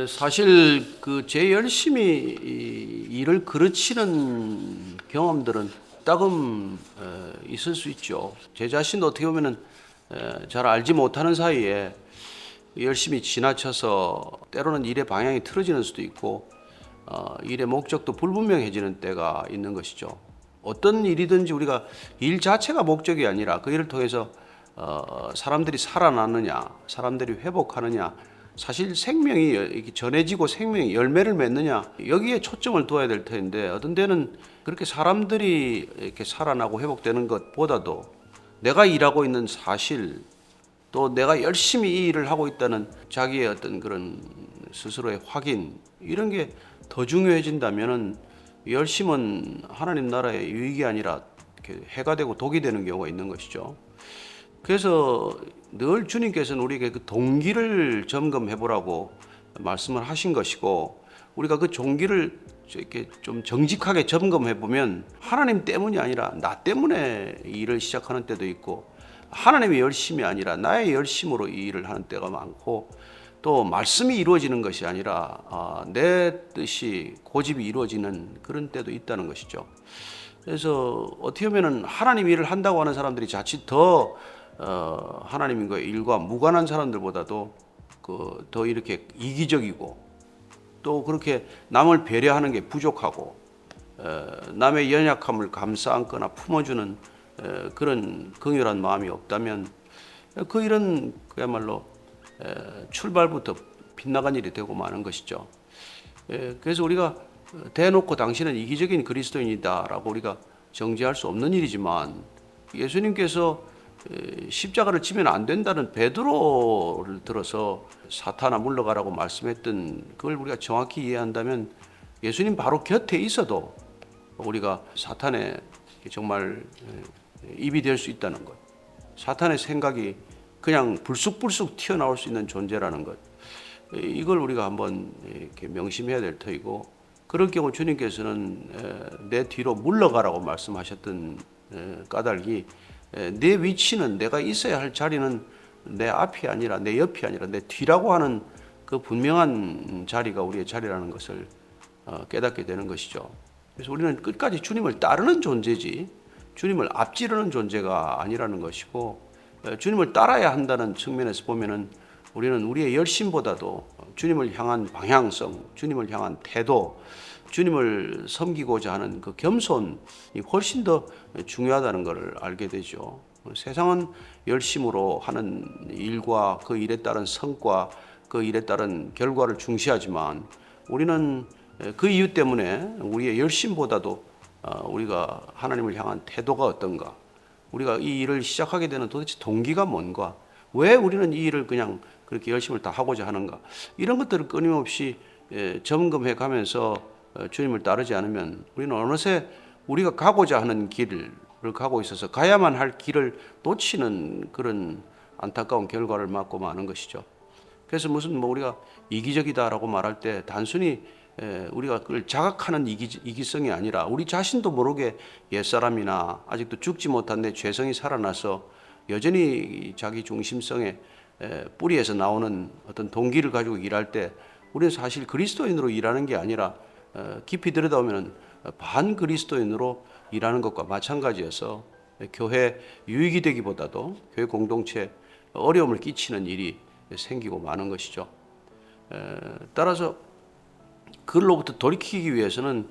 사실 제 열심히 일을 그르치는 경험들은 따금 있을 수 있죠. 제 자신도 어떻게 보면은 잘 알지 못하는 사이에 열심히 지나쳐서 때로는 일의 방향이 틀어지는 수도 있고 일의 목적도 불분명해지는 때가 있는 것이죠. 어떤 일이든지 우리가 일 자체가 목적이 아니라 그 일을 통해서 사람들이 살아나느냐, 사람들이 회복하느냐, 사실 생명이 이렇게 전해지고 생명이 열매를 맺느냐 여기에 초점을 둬야 될 텐데 어떤 때는 그렇게 사람들이 이렇게 살아나고 회복되는 것보다도 내가 일하고 있는 사실 또 내가 열심히 이 일을 하고 있다는 자기의 어떤 그런 스스로의 확인 이런 게 더 중요해진다면은 열심은 하나님 나라의 유익이 아니라 이렇게 해가 되고 독이 되는 경우가 있는 것이죠. 그래서 늘 주님께서는 우리에게 그 동기를 점검해 보라고 말씀을 하신 것이고 우리가 그 동기를 이렇게 좀 정직하게 점검해 보면 하나님 때문이 아니라 나 때문에 일을 시작하는 때도 있고 하나님의 열심이 아니라 나의 열심으로 이 일을 하는 때가 많고 또 말씀이 이루어지는 것이 아니라 내 뜻이 고집이 이루어지는 그런 때도 있다는 것이죠. 그래서 어떻게 보면 하나님 일을 한다고 하는 사람들이 자칫 더 하나님과의 일과 무관한 사람들보다도 더 이렇게 이기적이고 또 그렇게 남을 배려하는 게 부족하고 남의 연약함을 감싸 안거나 품어주는 그런 긍휼한 마음이 없다면 그 일은 그야말로 출발부터 빗나간 일이 되고 마는 것이죠. 그래서 우리가 대놓고 당신은 이기적인 그리스도인이다라고 우리가 정죄할 수 없는 일이지만 예수님께서 십자가를 지면 안 된다는 베드로를 들어서 사탄아 물러가라고 말씀했던 그걸 우리가 정확히 이해한다면 예수님 바로 곁에 있어도 우리가 사탄의 정말 입이 될 수 있다는 것, 사탄의 생각이 그냥 불쑥불쑥 튀어나올 수 있는 존재라는 것, 이걸 우리가 한번 이렇게 명심해야 될 터이고 그럴 경우 주님께서는 내 뒤로 물러가라고 말씀하셨던 까닭이 내 위치는 내가 있어야 할 자리는 내 앞이 아니라 내 옆이 아니라 내 뒤라고 하는 그 분명한 자리가 우리의 자리라는 것을 깨닫게 되는 것이죠. 그래서 우리는 끝까지 주님을 따르는 존재지 주님을 앞지르는 존재가 아니라는 것이고 주님을 따라야 한다는 측면에서 보면은 우리는 우리의 열심보다도 주님을 향한 방향성, 주님을 향한 태도, 주님을 섬기고자 하는 그 겸손이 훨씬 더 중요하다는 것을 알게 되죠. 세상은 열심으로 하는 일과 그 일에 따른 성과, 그 일에 따른 결과를 중시하지만 우리는 그 이유 때문에 우리의 열심보다도 우리가 하나님을 향한 태도가 어떤가, 우리가 이 일을 시작하게 되는 도대체 동기가 뭔가, 왜 우리는 이 일을 그냥 그렇게 열심을 다 하고자 하는가, 이런 것들을 끊임없이 점검해 가면서 주님을 따르지 않으면 우리는 어느새 우리가 가고자 하는 길을 가고 있어서 가야만 할 길을 놓치는 그런 안타까운 결과를 맞고 마는 것이죠. 그래서 무슨 우리가 이기적이다라고 말할 때 단순히 우리가 그걸 자각하는 이기성이 아니라 우리 자신도 모르게 옛사람이나 아직도 죽지 못한 내 죄성이 살아나서 여전히 자기 중심성의 뿌리에서 나오는 어떤 동기를 가지고 일할 때 우리는 사실 그리스도인으로 일하는 게 아니라 깊이 들여다보면 반그리스도인으로 일하는 것과 마찬가지여서 교회 유익이 되기보다도 교회 공동체에 어려움을 끼치는 일이 생기고 마는 것이죠. 따라서 그걸로부터 돌이키기 위해서는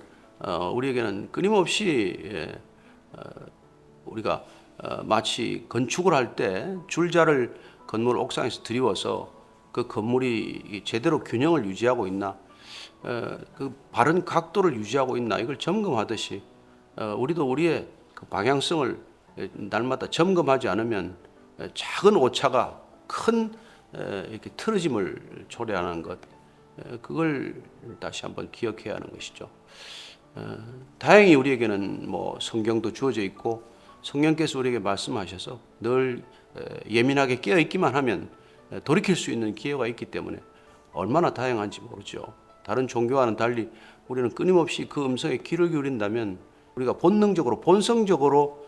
우리에게는 끊임없이 우리가 마치 건축을 할 때 줄자를 건물 옥상에서 들이워서 그 건물이 제대로 균형을 유지하고 있나, 그 바른 각도를 유지하고 있나 이걸 점검하듯이 우리도 우리의 그 방향성을 날마다 점검하지 않으면 작은 오차가 큰 이렇게 틀어짐을 초래하는 것, 그걸 다시 한번 기억해야 하는 것이죠. 다행히 우리에게는 성경도 주어져 있고 성령께서 우리에게 말씀하셔서 늘 예민하게 깨어 있기만 하면 돌이킬 수 있는 기회가 있기 때문에 얼마나 다양한지 모르죠. 다른 종교와는 달리 우리는 끊임없이 그 음성에 귀를 기울인다면 우리가 본능적으로 본성적으로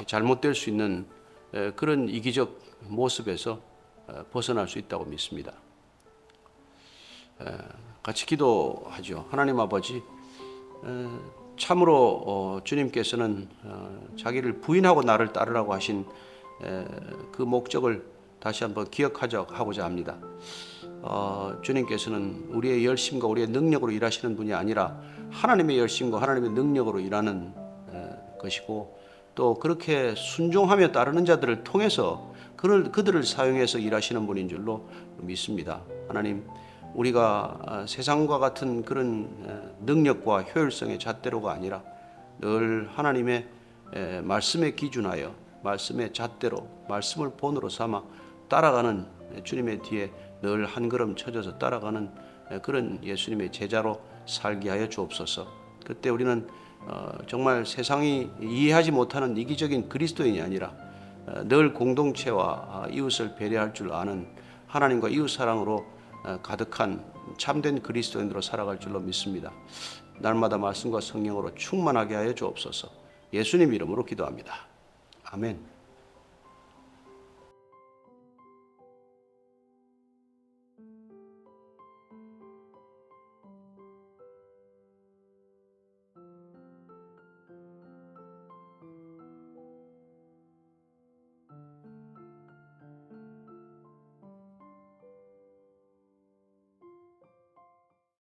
잘못될 수 있는 그런 이기적 모습에서 벗어날 수 있다고 믿습니다. 같이 기도하죠. 하나님 아버지, 참으로 주님께서는 자기를 부인하고 나를 따르라고 하신 그 목적을 다시 한번 기억하고자 합니다. 주님께서는 우리의 열심과 우리의 능력으로 일하시는 분이 아니라 하나님의 열심과 하나님의 능력으로 일하는 것이고, 또 그렇게 순종하며 따르는 자들을 통해서 그들을 사용해서 일하시는 분인 줄로 믿습니다. 하나님, 우리가 세상과 같은 그런 능력과 효율성의 잣대로가 아니라 늘 하나님의 말씀에 기준하여 말씀의 잣대로 말씀을 본으로 삼아 따라가는, 주님의 뒤에 늘 한 걸음 쳐져서 따라가는 그런 예수님의 제자로 살게 하여 주옵소서. 그때 우리는 정말 세상이 이해하지 못하는 이기적인 그리스도인이 아니라 늘 공동체와 이웃을 배려할 줄 아는 하나님과 이웃 사랑으로 가득한 참된 그리스도인으로 살아갈 줄로 믿습니다. 날마다 말씀과 성령으로 충만하게 하여 주옵소서. 예수님 이름으로 기도합니다. 아멘.